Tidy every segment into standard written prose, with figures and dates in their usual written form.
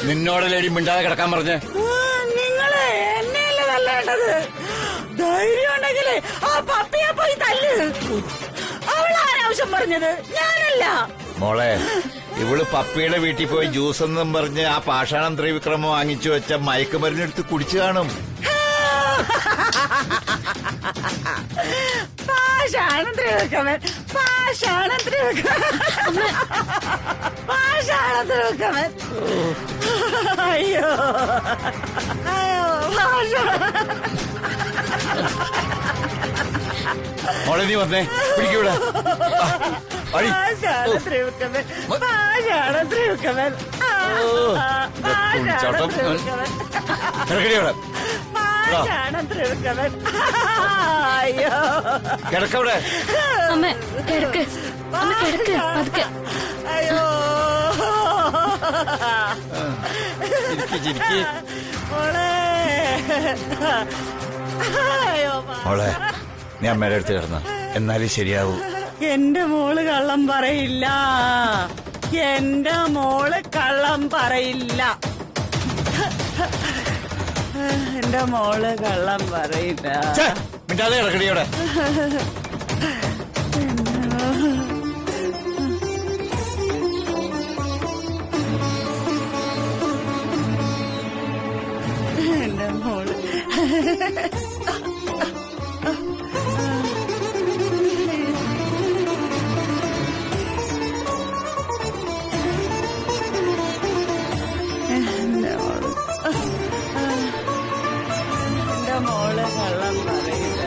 നിന്നോടല്ലേടി മിണ്ടാതെ കിടക്കാൻ പറഞ്ഞേ? നിങ്ങള് എന്നെയല്ലേ തല്ലേണ്ടത്? ധൈര്യം ഉണ്ടെങ്കിലേ ആ പപ്പിയെ പോയി തല്ല്. അവൾ ആരാവശ്യം പറഞ്ഞത്? ഞാനല്ല. മോളെ, ഇവള് പപ്പിയുടെ വീട്ടിൽ പോയി ജ്യൂസ് എന്നും പറഞ്ഞ് ആ പാഷാണം ത്രിവിക്രമം വാങ്ങിച്ചു വെച്ച മയക്കുമരുന്നെടുത്ത് കുടിച്ചു കാണും. പാഷാണം ത്രിവിക്രമൻ, പാഷാണം ത്രിവിക്രമൻ, പാഷാണം ത്രിവിക്രമൻ. അയ്യോ അയ്യോ മോളെ നീ വന്നേ, പിടിക്കൂടാ. പാഷാണം ത്രിവിക്രമൻ, പാഷാണം ത്രിവിക്രമൻ, പാഷാണം ത്രിവിക്രമൻ, പാഷാണം ത്രിവിക്രമൻ. അയ്യോ കിടക്കവിടെ. അമ്മ കിടക്ക്, അമ്മ കിടക്ക് പതുക്കെ. അയ്യോ ചിരിക്ക്. മോളെ. അയ്യോ മോളെ, നീ അമ്മയുടെ അടുത്ത് കിടന്ന എന്നാലും ശരിയാവൂ. എന്റെ മോള് കള്ളം പറയില്ല, എന്റെ മോള് കള്ളം പറയില്ല, എന്റെ മോള് കള്ളം പറയില്ല. മിണ്ടാതെ കിടക്കടിയോടെ. എന്റെ മോള് എന്റെ മോള് കള്ളം പറയില്ല.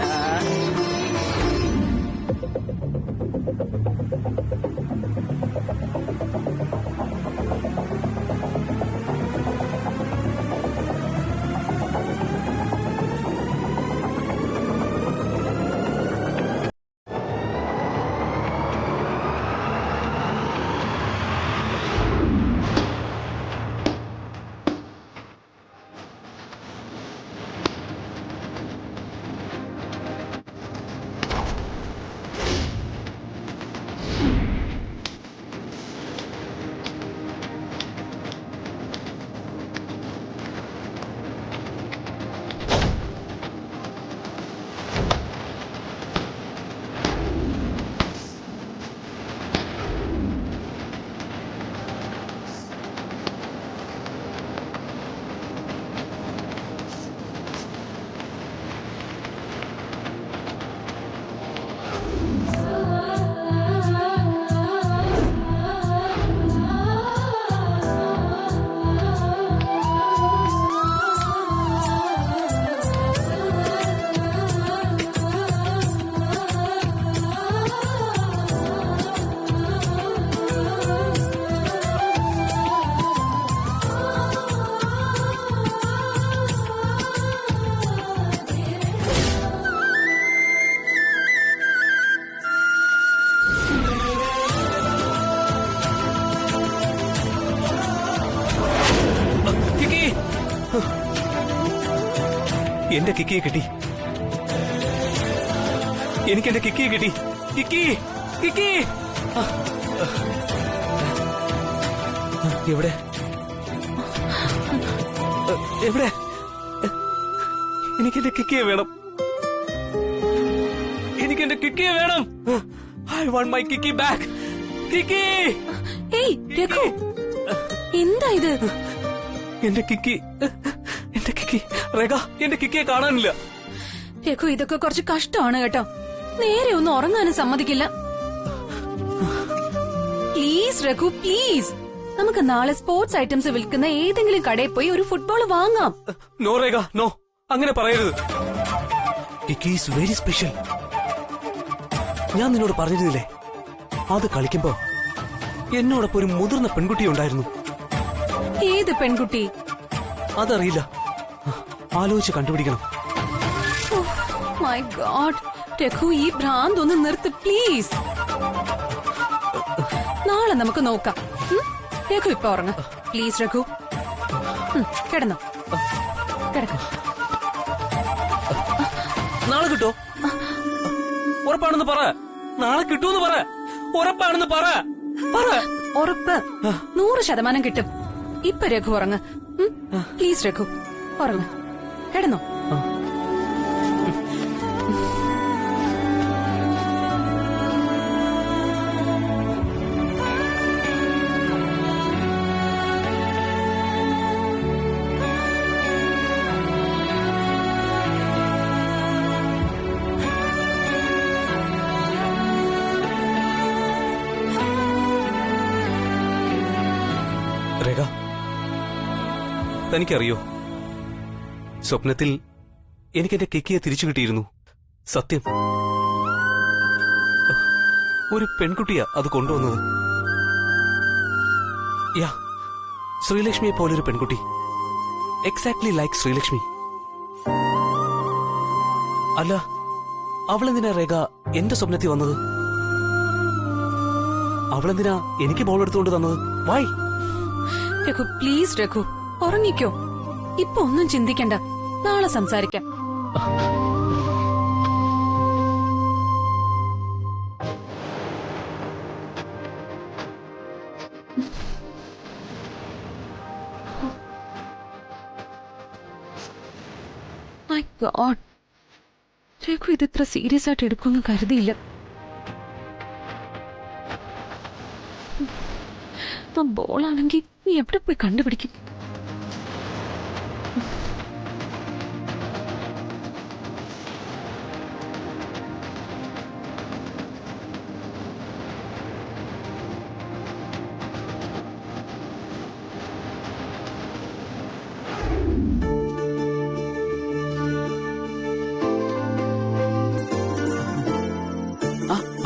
എന്റെ കിക്കിയെ കിട്ടി, എനിക്ക് എന്റെ കിക്കിയെ കിട്ടി. കിക്കി, കിക്കി എവിടെ, എവിടെ? എനിക്ക് എന്റെ കിക്കിയെ വേണം, എനിക്ക് എന്റെ കിക്കിയെ വേണം. I want my Kiki back. Kiki, ഏയ് രഘു, എന്താ ഇത്? എന്റെ കിക്കി, എന്റെ കിക്കി. റേഖ, എന്റെ കിക്കിയെ കാണാനില്ല. രഘു, ഇതൊക്കെ കുറച്ച് കഷ്ടമാണ് കേട്ടോ. നേരെ ഒന്നും ഉറങ്ങാനും സമ്മതിക്കില്ല. Please Raghu, please. നമുക്ക് നാളെ സ്പോർട്സ് ഐറ്റംസ് വിൽക്കുന്ന ഏതെങ്കിലും കടയിൽ പോയി ഒരു ഫുട്ബോൾ വാങ്ങാം. നോ റേഖ, നോ, അങ്ങനെ പറയരുത്. കിക്കി ഈസ് വെരി സ്പെഷ്യൽ. ഞാൻ നിന്നോട് പറഞ്ഞിരുന്നില്ലേ, അത് കളിക്കുമ്പോ എന്നോടൊപ്പം ഒരു മുതിർന്ന പെൺകുട്ടി ഉണ്ടായിരുന്നു. ഏത് പെൺകുട്ടി? അതറിയില്ല, ആലോചിച്ച് കണ്ടുപിടിക്കണം. മൈ ഗോഡ് രഘു, ഈ ഭ്രാന്ത് ഒന്ന് നിർത്ത് പ്ലീസ്. നാളെ നമുക്ക് നോക്കാം. രഘു ഇപ്പൊ ഉറങ്ങ പ്ലീസ്. രഘു കിടന്നോ, കിടക്ക. നാളെ കിട്ടോ? ഉറപ്പാണെന്ന് പറ. നാളെ കിട്ടൂന്ന് പറ. ഉറപ്പാണെന്ന് പറ. ഉറപ്പ് 100% കിട്ടും. ഇപ്പൊ രഘു ഉറങ്ങ്. പ്ലീസ് രഘു ഉറങ്ങ്. കിടന്നോ. രേഖ, തനിക്കറിയോ, സ്വപ്നത്തിൽ എനിക്കെന്റെ കിക്കിയെ തിരിച്ചു കിട്ടിയിരുന്നു. സത്യം, ഒരു പെൺകുട്ടിയാ അത് കൊണ്ടുവന്നത്. യാ, ശ്രീലക്ഷ്മിയെ പോലൊരു പെൺകുട്ടി. Exactly like Sreelakshmi. അല്ല, അവളെന്തിനാ രേഖ എന്റെ സ്വപ്നത്തിൽ വന്നത്? അവളെന്തിനാ എനിക്ക് ബോൾ എടുത്തുകൊണ്ട് തന്നത്? വൈ? രഘു പ്ലീസ് രഘു ഉറങ്ങിക്കോ. ഇപ്പൊ ഒന്നും ചിന്തിക്കണ്ട, നാളെ സംസാരിക്കാം. മൈ ഗോഡ്, രഘു ഇത് ഇത്ര സീരിയസ് ആയിട്ട് എടുക്കുമെന്ന് കരുതിയില്ല. ബോളാണെങ്കിൽ നീ എവിടെ പോയി കണ്ടുപിടിക്കും?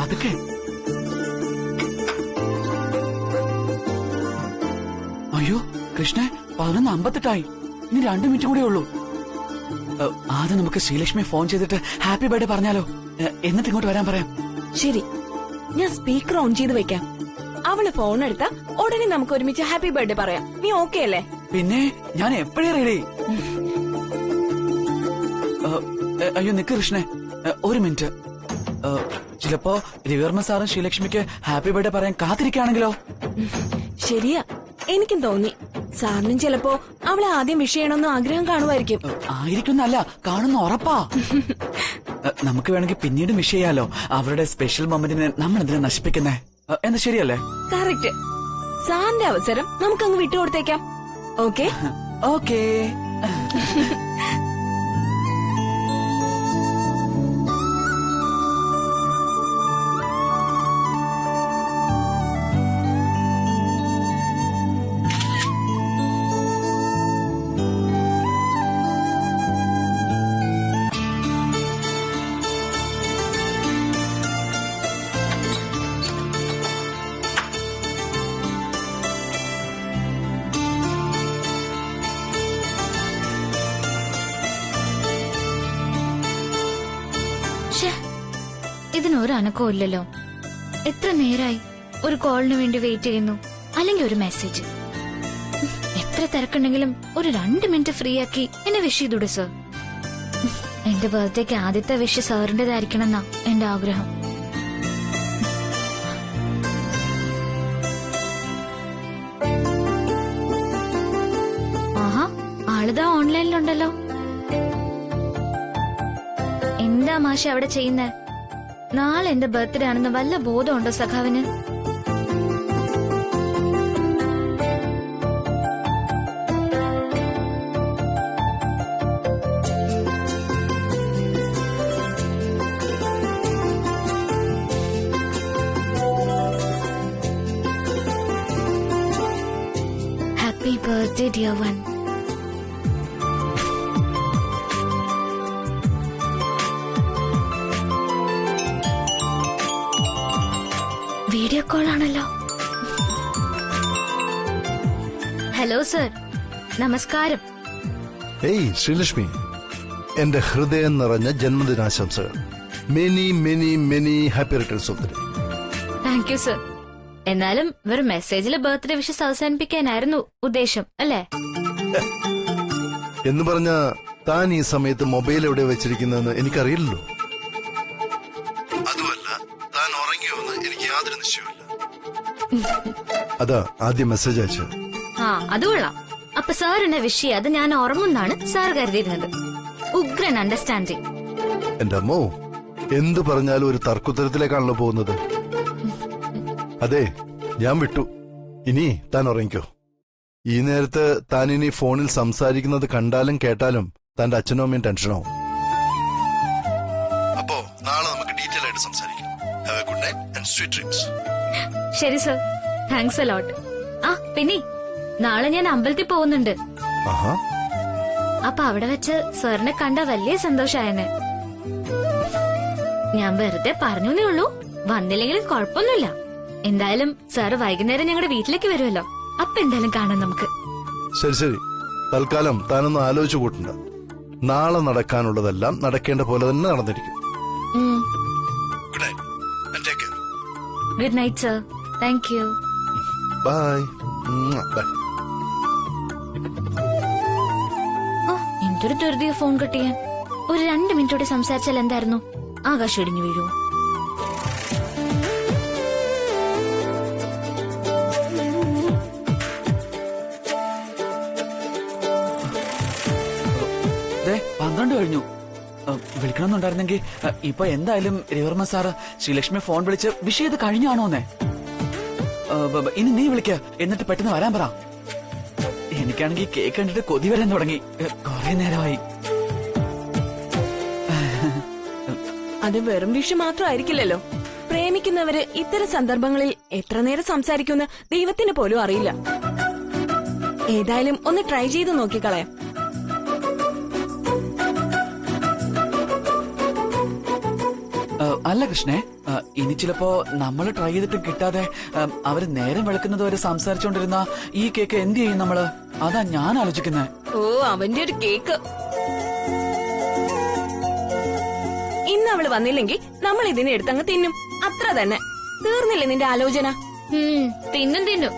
അതൊക്കെ അയ്യോ കൃഷ്ണ, 11:58 ഇനി 2 മിനിറ്റ് കൂടെ ഉള്ളൂ. ആദ്യം നമുക്ക് ശ്രീലക്ഷ്മിയെ ഫോൺ ചെയ്തിട്ട് ഹാപ്പി ബർത്ത്ഡേ പറഞ്ഞാലോ? എന്നിട്ട് ഇങ്ങോട്ട് വരാൻ പറയാം. ശരി, ഞാൻ സ്പീക്കർ ഓൺ ചെയ്ത് വെക്കാം. അവള് ഫോൺ എടുത്താ ഉടനെ നമുക്ക് ഒരുമിച്ച് ഹാപ്പി ബർത്ത്ഡേ പറയാം. നീ ഓക്കെ അല്ലേ? പിന്നെ ഞാൻ എപ്പോഴേ റെഡി. അയ്യോ നിക്ക് കൃഷ്ണ, 1 മിനിറ്റ്. ചിലപ്പോ രവിവർമ്മ സാറും ശ്രീലക്ഷ്മിക്ക് ഹാപ്പി ബർത്ത്ഡേ പറയാൻ കാത്തിരിക്കുകയാണെങ്കിലോ? ശരിയാ, എനിക്കും തോന്നി. സാറിനും ചിലപ്പോ അവളെ ആദ്യം വിഷ് ചെയ്യണമെന്ന് ആഗ്രഹം കാണുമായിരിക്കും. ആയിരിക്കുന്നല്ല, കാണുന്ന ഉറപ്പാ. നമുക്ക് വേണമെങ്കിൽ പിന്നീട് വിഷ് ചെയ്യാലോ. അവരുടെ സ്പെഷ്യൽ മൊമെന്റിനെ നമ്മൾ എന്തിനാ നശിപ്പിക്കുന്നേ? എന്താ ശരിയല്ലേ? കറക്റ്റ്. സാറിന്റെ അവസരം നമുക്കങ്ങ് വിട്ടുകൊടുത്തേക്കാം. Okay okay. ഇതിനൊരു അനക്കവും ഇല്ലല്ലോ. എത്ര നേരായി ഒരു കോളിന് വേണ്ടി വെയിറ്റ് ചെയ്യുന്നു, അല്ലെങ്കിൽ ഒരു മെസ്സേജ്. എത്ര തിരക്കുണ്ടെങ്കിലും ഒരു 2 മിനിറ്റ് ഫ്രീ ആക്കി എന്നെ വിഷ് ചെയ്തൂടെ സർ? എന്റെ ബർത്ത്ഡേക്ക് ആദ്യത്തെ വിഷ് സാറിന്റേതായിരിക്കണം എന്നാ എന്റെ ആഗ്രഹം. ആഹാ, ആളിതാ ഓൺലൈനിലുണ്ടല്ലോ. എന്താ മാഷ അവിടെ ചെയ്യുന്നേ? നാളെ എന്റെ ബർത്ത്ഡേ ആണെന്ന് വല്ല ബോധമുണ്ടോ സഖാവിന്? Happy birthday dear one. Video call ആണല്ലോ. ഹലോ സർ, നമസ്കാരം. ഏയ് ശ്രീലക്ഷ്മി, എന്റെ ഹൃദയം നിറഞ്ഞ ജന്മദിനാശംസകൾ. Many many many happy returns of the day. Thank you sir. എന്നാലും വെറും മെസ്സേജില് ബർത്ത്ഡേ വിഷസ് അവസാനിപ്പിക്കാനായിരുന്നു ഉദ്ദേശം അല്ലേ? എന്ന് പറഞ്ഞ താൻ ഈ സമയത്ത് മൊബൈൽ എവിടെ വെച്ചിരിക്കുന്നതെന്ന് എനിക്കറിയില്ലല്ലോ. അതുമല്ല, താൻ ഉറങ്ങിയോന്ന് എനിക്ക് യാതൊരു നിശ്ചയമില്ല. അതാ ആദ്യം മെസ്സേജ് അയച്ചത്. ആ അത് കൊള്ളാം. അപ്പൊ സാറിന്റെ വിഷയം അത് ഞാൻ ഉറങ്ങുന്നാണ് സാർ കരുതിയിരുന്നത്. ഉഗ്രൻ അണ്ടർസ്റ്റാൻഡിങ്. എന്റെ അമ്മോ, എന്ത് പറഞ്ഞാലും ഒരു തർക്കുത്തരത്തിലേക്കാണല്ലോ പോകുന്നത്. അതെ, ഞാൻ വിട്ടു. ഇനി താൻ ഉറങ്ങിക്കോ. ഈ നേരത്ത് താൻ ഇനി ഫോണിൽ സംസാരിക്കുന്നത് കണ്ടാലും കേട്ടാലും തന്റെ അച്ഛനും അമ്മയും ടെൻഷനാവും. അപ്പോ നാളെ നമുക്ക് ഡീറ്റെയിൽ ആയിട്ട് സംസാരിക്കാം. Have A good night and sweet dreams. ശരി സർ, താങ്ക്സ് എ ലോട്ട്. ആ പിന്നെ നാളെ ഞാൻ അമ്പലത്തിൽ പോകുന്നുണ്ട്. ആഹാ, അപ്പൊ അവിടെ വെച്ച് സാറിനെ കണ്ട വലിയ സന്തോഷായെന്നെ. ഞാൻ വെറുതെ പറഞ്ഞേ ഉള്ളൂ, വന്നില്ലെങ്കിലും കുഴപ്പമൊന്നുമില്ല. എന്തായാലും സാറ് വൈകുന്നേരം ഞങ്ങളുടെ വീട്ടിലേക്ക് വരുമല്ലോ, അപ്പൊ എന്തായാലും കാണാം നമുക്ക്. ശരി ശരി. തൽക്കാലം താനൊന്നും ആലോചിച്ചു കൂട്ടണ്ട. നാളെ നടക്കാനുള്ളതെല്ലാം നടക്കേണ്ട പോലെ തന്നെ നടന്നിരിക്കും. Good night and take care. Good night sir. Thank you. Bye bye. എന്തൊരു ധൃതിയ ഫോൺ കട്ട് ചെയ്യാൻ. ഒരു 2 മിനിറ്റോടെ സംസാരിച്ചാൽ എന്തായിരുന്നു? ആകാശം ഇടിഞ്ഞു വീഴൂ. ദേ 12 കഴിഞ്ഞു. വിളിക്കണമെന്നുണ്ടായിരുന്നെങ്കിൽ ഇപ്പൊ എന്തായാലും രവിവർമ്മ സാറ് ശ്രീലക്ഷ്മി ഫോൺ വിളിച്ച് വിഷയം ഇത് കഴിഞ്ഞാണോന്നേ. ഇനി നീ വിളിക്ക, എന്നിട്ട് പെട്ടെന്ന് വരാൻ പറ. എനിക്കാണെങ്കിൽ കേക്ക് കണ്ടിട്ട് കൊതി വരാൻ തുടങ്ങി. കുറെ നേരമായി. അത് വെറും വിഷു മാത്രമായിരിക്കില്ലല്ലോ. പ്രേമിക്കുന്നവര് ഇത്തരം സന്ദർഭങ്ങളിൽ എത്ര നേരം സംസാരിക്കുമെന്ന് ദൈവത്തിന് പോലും അറിയില്ല. ഏതായാലും ഒന്ന് ട്രൈ ചെയ്ത് നോക്കിക്കളയാം. അല്ല കൃഷ്ണേ, ഇനി ചിലപ്പോ നമ്മൾ ട്രൈ ചെയ്തിട്ട് കിട്ടാതെ അവര് നേരം വെളുക്കുന്നത് വരെ സംസാരിച്ചോണ്ടിരുന്ന ഈ കേക്ക് എന്ത് ചെയ്യും നമ്മള്? അതാ ഞാൻ ആലോചിക്കുന്നത്. ഓ, അവന്റെ ഒരു കേക്ക്. ഇന്ന് അവള് വന്നില്ലെങ്കിൽ നമ്മൾ ഇതിനെ എടുത്തങ്ങ് തിന്നും, അത്ര തന്നെ. തീർന്നില്ലേ നിന്റെ ആലോചന? തിന്നും.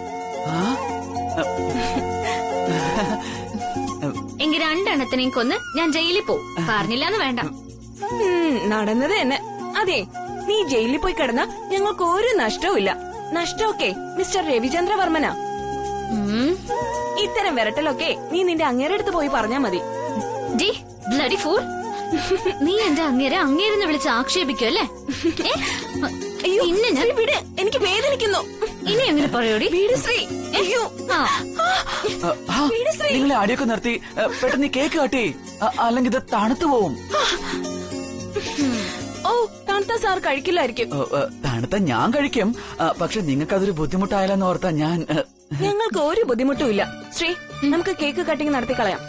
എങ്കിൽ 2 എണ്ണത്തിനെയും കൊന്ന് ഞാൻ ജയിലിൽ പോവും. പറഞ്ഞില്ലാന്ന് വേണ്ട. നടന്നത് തന്നെ. അതെ, നീ ജയിലിൽ പോയി കിടന്ന ഞങ്ങൾക്ക് ഒരു നഷ്ടവും ഇല്ല. നഷ്ടമൊക്കെ മിസ്റ്റർ രവിചന്ദ്രവർമ്മനാ. ഇത്തരം വിരട്ടലൊക്കെ നീ നിന്റെ അങ്ങേരടുത്ത് പോയി പറഞ്ഞാ മതി. ബ്ലഡി ഫൂൾ, നീ എന്റെ അങ്ങേരെന്ന് വിളിച്ച് ആക്ഷേപിക്കും അല്ലേ? അയ്യോ, വിട്, എനിക്ക് വേദനിക്കുന്നു. ഇനി എങ്ങനെ പറയൂടി? വീട് ശ്രീ. അയ്യോ, നിങ്ങളെ അടിയൊക്കെ നിർത്തി പെട്ടെന്ന് കേക്ക് കാട്ടി, അല്ലെങ്കിൽ ഇത് തണുത്തു പോവും. ഓ, തണുത്ത സാർ കഴിക്കില്ലായിരിക്കും. തണുത്ത ഞാൻ കഴിക്കും, പക്ഷെ നിങ്ങൾക്ക് അതൊരു ബുദ്ധിമുട്ടായാലെന്ന് ഓർത്താ ഞാൻ. ഞങ്ങൾക്ക് ഒരു ബുദ്ധിമുട്ടും ഇല്ല. ശ്രീ, നമുക്ക് കേക്ക് കട്ടിങ് നടത്തി കളയാം.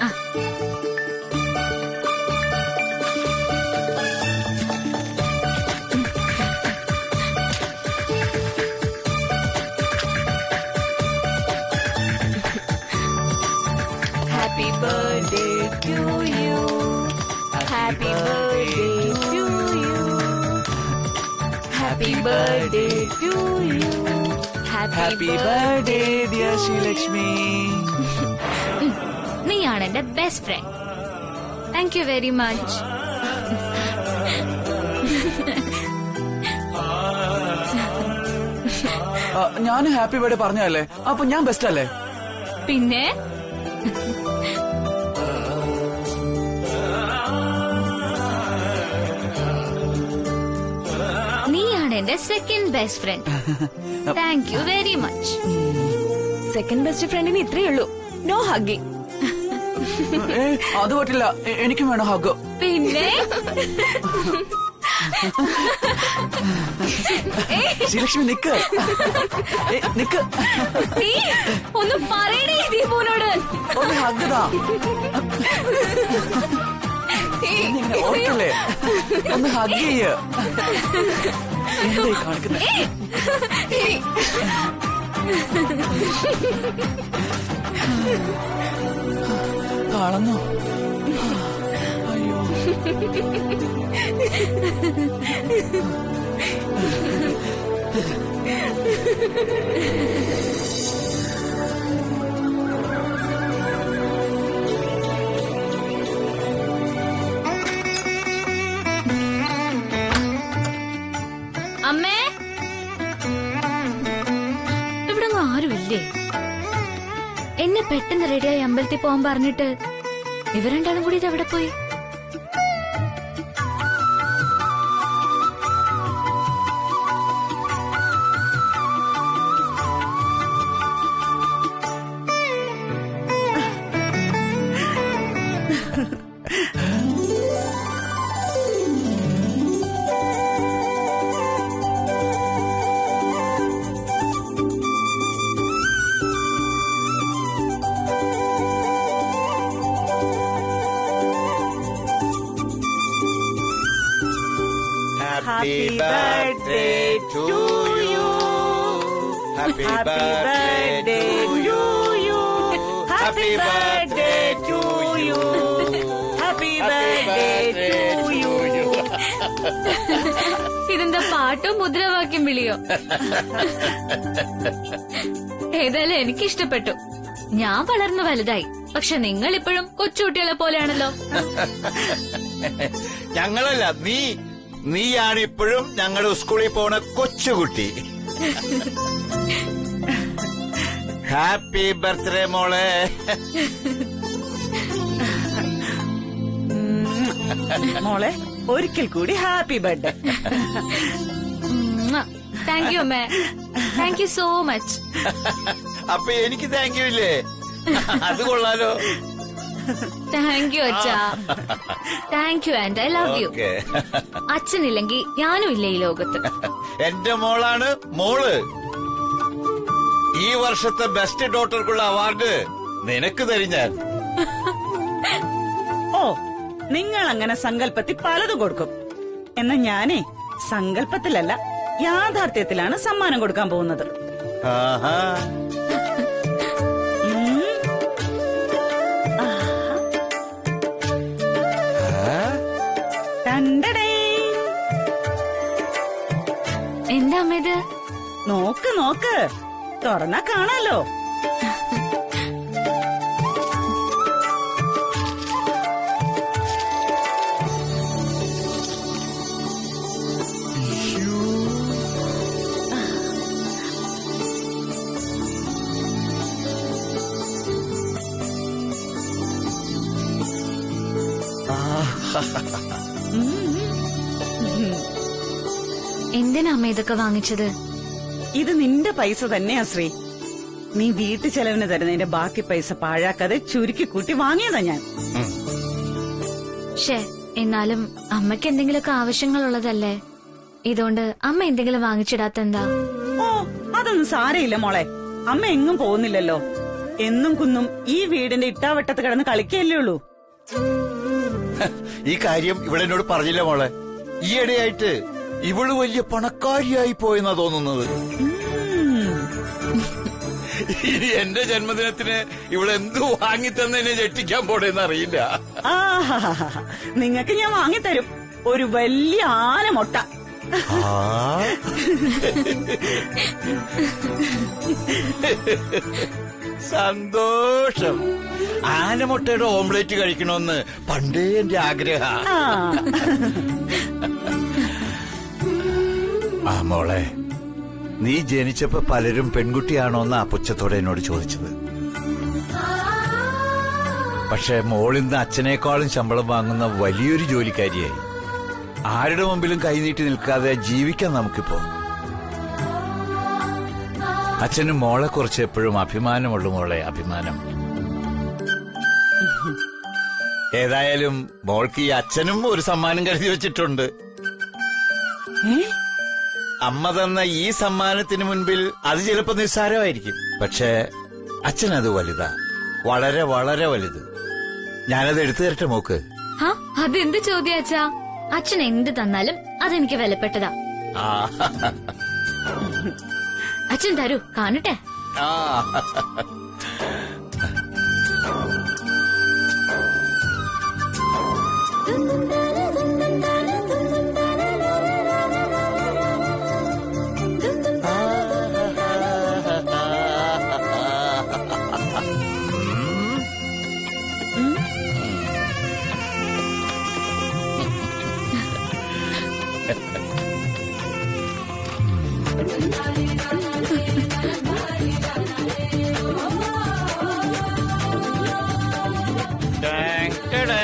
Happy birthday to you. Happy birthday to you. Happy birthday to you. Happy birthday dear Sreelakshmi. നീയാണ് എന്റെ best friend. Thank you very much. ഞാൻ ഹാപ്പി ബർത്ത്ഡേ പറഞ്ഞല്ലേ, അപ്പൊ ഞാൻ ബെസ്റ്റ് അല്ലേ? പിന്നെ നീയാണ് എന്റെ second best friend. Thank you very much. Second best ഫ്രണ്ടിന് ഇത്രയേ ഉള്ളൂ, നോ ഹഗ്ഗിങ്. അത് പറ്റില്ല, എനിക്കും വേണം ഹഗ്. പിന്നെ ശ്രീലക്ഷ്മി നിക്ക് നിക്ക്, ഒന്ന് പറയണേ ദീപുവിനോട്. ഒന്ന് ഹഗ് താ. ഓർക്കല്ലേ, ഒന്ന് ഹഗ് ചെയ്യ. എന്തായി കാണിക്കുന്നത്? കളഞ്ഞോ? അയ്യോ. അമ്മേ, ഇവിടെ ആരുമില്ലേ? എന്നെ പെട്ടെന്ന് റെഡിയായി അമ്പലത്തിൽ പോകാൻ പറഞ്ഞിട്ട് ഇവർ രണ്ടാളും കൂടി ഇത് എവിടെ പോയി? Happy birthday to you. Happy birthday to you. Happy birthday to you. Happy birthday to you. ഇതെന്താ പാട്ടോ മുദ്രാവാക്യം വിളിയോ? ഏതായാലും എനിക്കിഷ്ടപ്പെട്ടു. ഞാൻ വളർന്നു വലുതായി, പക്ഷെ നിങ്ങൾ ഇപ്പോഴും കൊച്ചുകുട്ടികളെ പോലെയാണല്ലോ. ഞങ്ങളല്ല, നീയാണ് ഇപ്പോഴും ഞങ്ങളുടെ സ്കൂളിൽ പോണ കൊച്ചുകുട്ടി. ഹാപ്പി ബർത്ത്ഡേ മോളെ. മോളെ ഒരിക്കൽ കൂടി ഹാപ്പി ബർത്ത്ഡേ. താങ്ക് യു അമ്മേ, താങ്ക് യു സോ മച്ച്. അപ്പൊ എനിക്ക് താങ്ക് യു ഇല്ലേ? അത് കൊള്ളാലോ. താങ്ക് യു അച്ഛാ. Thank you and I love you. അച്ഛനില്ലെങ്കിൽ ഞാനും ഇല്ല ഈ ലോകത്ത്. എന്റെ മോളാണ് മോള്. ഈ വർഷത്തെ ബെസ്റ്റ് ഡോട്ടർക്കുള്ള അവാർഡ് നിനക്ക് തരും ഞാൻ. ഓ, നിങ്ങൾ അങ്ങനെ സങ്കല്പത്തിൽ പലതും കൊടുക്കും. എന്നാ ഞാനേ സങ്കല്പത്തിലല്ല, യാഥാർത്ഥ്യത്തിലാണ് സമ്മാനം കൊടുക്കാൻ പോകുന്നത്. ആഹാ. എന്താ അമ്മ ഇത്? നോക്ക് നോക്ക്, തുറന്നാ കാണാലോ. എന്തിനാ അമ്മ ഇതൊക്കെ വാങ്ങിച്ചത്? ഇത് നിന്റെ പൈസ തന്നെയാ ശ്രീ. നീ വീട്ടു ചെലവിന് തരുന്നതിന്റെ ബാക്കി പൈസ പാഴാക്കാതെ ചുരുക്കി കൂട്ടി വാങ്ങിയതാ ഞാൻ. ഷേ, എന്നാലും അമ്മയ്ക്ക് എന്തെങ്കിലുമൊക്കെ ആവശ്യങ്ങളുള്ളതല്ലേ. ഇതുകൊണ്ട് അമ്മ എന്തെങ്കിലും വാങ്ങിച്ചിടാത്തെന്താ? ഓ, അതൊന്നും സാരയില്ല മോളെ. അമ്മ എങ്ങും പോകുന്നില്ലല്ലോ. എന്നും കുന്നും ഈ വീടിന്റെ ഇട്ടാവട്ടത്ത് കിടന്ന് കളിക്കല്ലേ ഉള്ളൂ. ഈ കാര്യം ഇവിടെ എന്നോട് പറഞ്ഞില്ല മോളെ. ഈയിടെയായിട്ട് ഇവള് വലിയ പണക്കാരിയായി പോയെന്നാ തോന്നുന്നത്. ഇനി എന്റെ ജന്മദിനത്തിന് ഇവളെന്തു വാങ്ങിത്തന്നെ ഞെട്ടിക്കാൻ പോടേന്ന് അറിയില്ല. നിങ്ങക്ക് ഞാൻ വാങ്ങിത്തരും ഒരു വലിയ ആനമുട്ട. സന്തോഷം. ആനമുട്ടയുടെ ഓംലേറ്റ് കഴിക്കണമെന്ന് പണ്ടേ എന്റെ ആഗ്രഹ. ആ മോളെ, നീ ജനിച്ചപ്പോ പലരും പെൺകുട്ടിയാണോന്ന് പുച്ഛത്തോടെ എന്നോട് ചോദിച്ചത്. പക്ഷെ മോളിന്ന് അച്ഛനേക്കാളും ശമ്പളം വാങ്ങുന്ന വലിയൊരു ജോലിക്കാരിയായി. ആരുടെ മുമ്പിലും കൈനീട്ടി നിൽക്കാതെ ജീവിക്കാൻ നമുക്കിപ്പോ. അച്ഛന് മോളെ കുറിച്ച് എപ്പോഴും അഭിമാനമുള്ളു മോളെ, അഭിമാനം. ഏതായാലും മോൾക്ക് ഈ അച്ഛനും ഒരു സമ്മാനം കരുതി വെച്ചിട്ടുണ്ട്. അമ്മ തന്ന ഈ സമ്മാനത്തിന് മുൻപിൽ അത് ചിലപ്പോ നിസ്സാരമായിരിക്കും. പക്ഷെ അച്ഛനത് വലുതാ, വളരെ വളരെ വലുത്. ഞാനത് എടുത്തു തരട്ടെ മോക്ക്. അതെന്ത് ചോദ്യം അച്ഛാ? അച്ഛൻ എന്ത് തന്നാലും അതെനിക്ക് വിലപ്പെട്ടതാ. അച്ഛൻ തരൂ, കാണട്ടെ. ടടേ.